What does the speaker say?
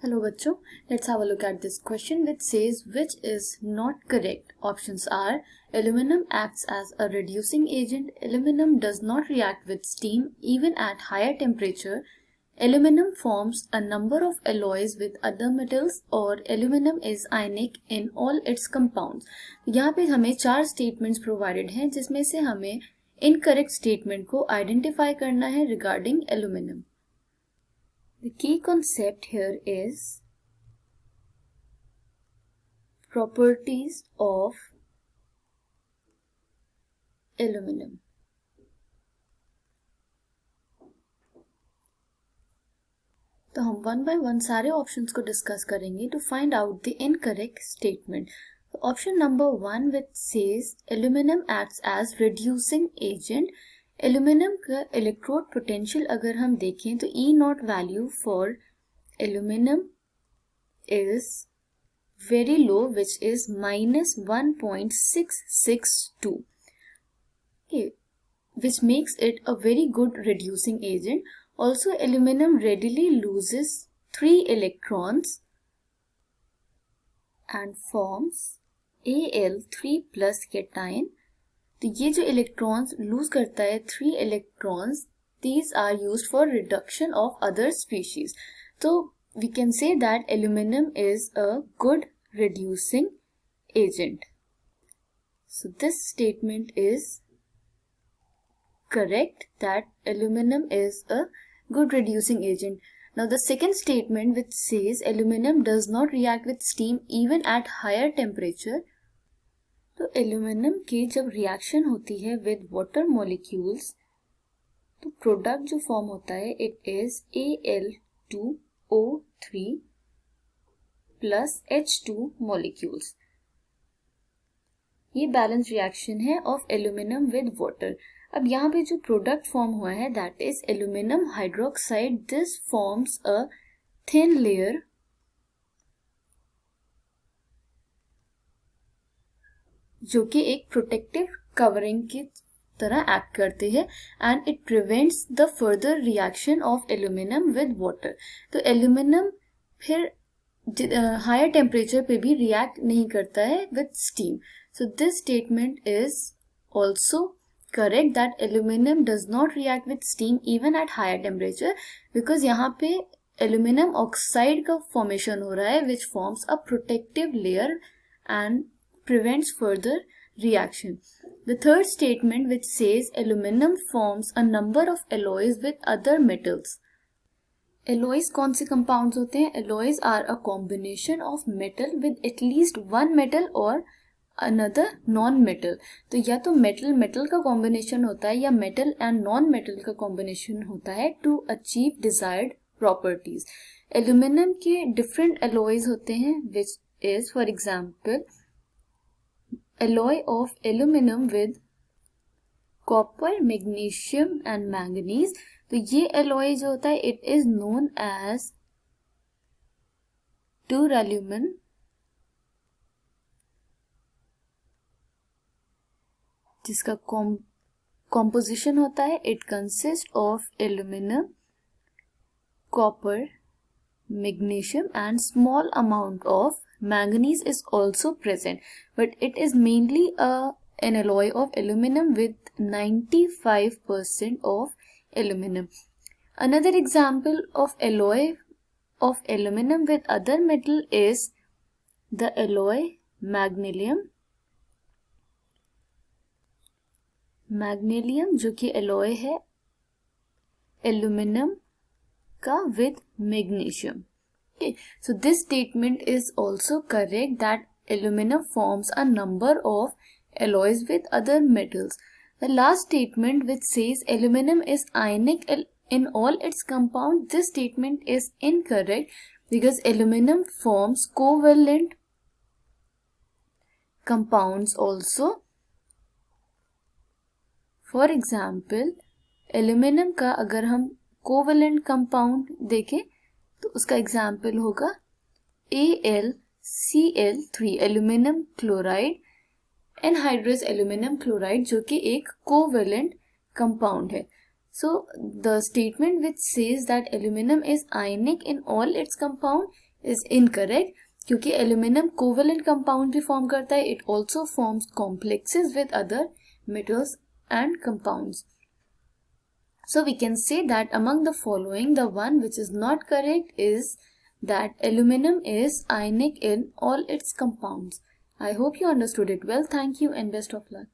Hello बच्चों, let's have a look at this question which says which is not correct. Options are aluminum acts as a reducing agent, aluminum does not react with steam even at higher temperature, aluminum forms a number of alloys with other metals और aluminum is ionic in all its compounds. यहाँ पे हमें 4 statements provided हैं जिसमें से हमें incorrect statement को identify करना है regarding aluminum. The key concept here is properties of aluminum. तो हम वन बाय वन सारे ऑप्शंस को डिस्कस करेंगे to find out the incorrect statement. Option number 1 which says aluminium acts as reducing agent. Aluminium का electrode potential अगर हम देखें तो E naught value for aluminium is very low, which is minus 1.662, okay, which makes it a very good reducing agent. Also, aluminum readily loses 3 electrons and forms Al3 plus cation. तो ये जो electrons lose करता है 3 electrons, these are used for reduction of other species. तो we can say that aluminum is a good reducing agent. So this statement is correct that aluminum is a good reducing agent. Now the second statement which says aluminum does not react with steam even at higher temperature. तो aluminum की जब reaction होती है with water molecules तो product जो form होता है it is Al2O3 plus H2 molecules. ये बैलेंस रिएक्शन है ऑफ एल्यूमिनियम विद वाटर. अब यहाँ पे जो प्रोडक्ट फॉर्म हुआ है that is aluminium hydroxide. This forms a thin layer जो कि एक प्रोटेक्टिव कवरिंग की तरह एक्ट करते हैं and it prevents the further reaction of aluminium with water. तो एल्यूमिनियम फिर हायर टेम्परेचर पे भी रिएक्ट नहीं करता है with steam. So this statement is also correct that aluminium does not react with steam even at higher temperature because यहाँ पे aluminium oxide का फॉर्मेशन हो रहा है which forms a protective layer and prevents further reaction. The third statement which says aluminum forms a number of alloys with other metals. Alloys कौन से compounds होते हैं? Alloys are a combination of metal with at least one metal or another non-metal. तो या तो metal का combination होता है या metal and non-metal का combination होता है to achieve desired properties. Aluminum के different alloys होते हैं which is for example alloy of aluminum with copper, magnesium and manganese. तो ये alloy जो होता है it is known as duralumin, जिसका composition होता है it consists of aluminum, copper, magnesium and small amount of manganese is also present, but it is mainly an alloy of aluminum with 95% of aluminum. Another example of alloy of aluminum with other metal is the alloy magnesium. Magnesium जो कि alloy है aluminum का with magnesium. Okay, so this statement is also correct that aluminum forms a number of alloys with other metals. The last statement which says aluminum is ionic in all its compounds, this statement is incorrect because aluminum forms covalent compounds also. For example, aluminum का अगर हम covalent compound देखें तो उसका example होगा AlCl3 aluminium chloride anhydrous aluminium chloride जो कि एक कोवेलेंट कंपाउंड है. So the statement which says that aluminium is ionic in all its compound is incorrect क्योंकि एल्यूमिनियम कोवेलेंट कंपाउंड भी फॉर्म करता है. It also forms complexes with other metals and compounds. So we can say that among the following, the one which is not correct is that aluminum is ionic in all its compounds. I hope you understood it well. Thank you and best of luck.